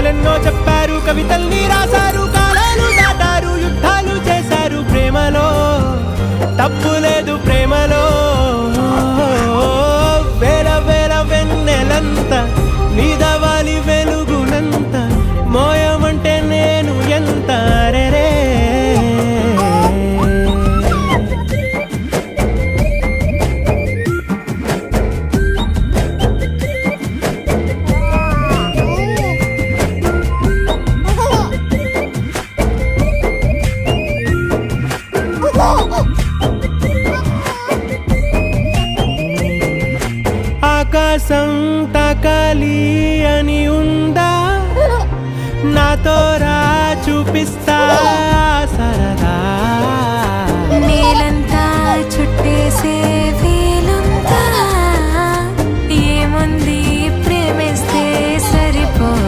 కథలెన్నో చెప్పారు, కవితల్ని రాశారు, కాలాలు దాటారు, యుద్ధాలు చేశారు. ప్రేమలో తప్పు లేదు, ప్రేమలో వేల వేల వెన్నెలంత నీదవాలి వెలుగునంత మోయమంటే నేను ఎంత రే. ఆకాశం తాకాలి అని ఉందా, నాతో రా చూపిస్తా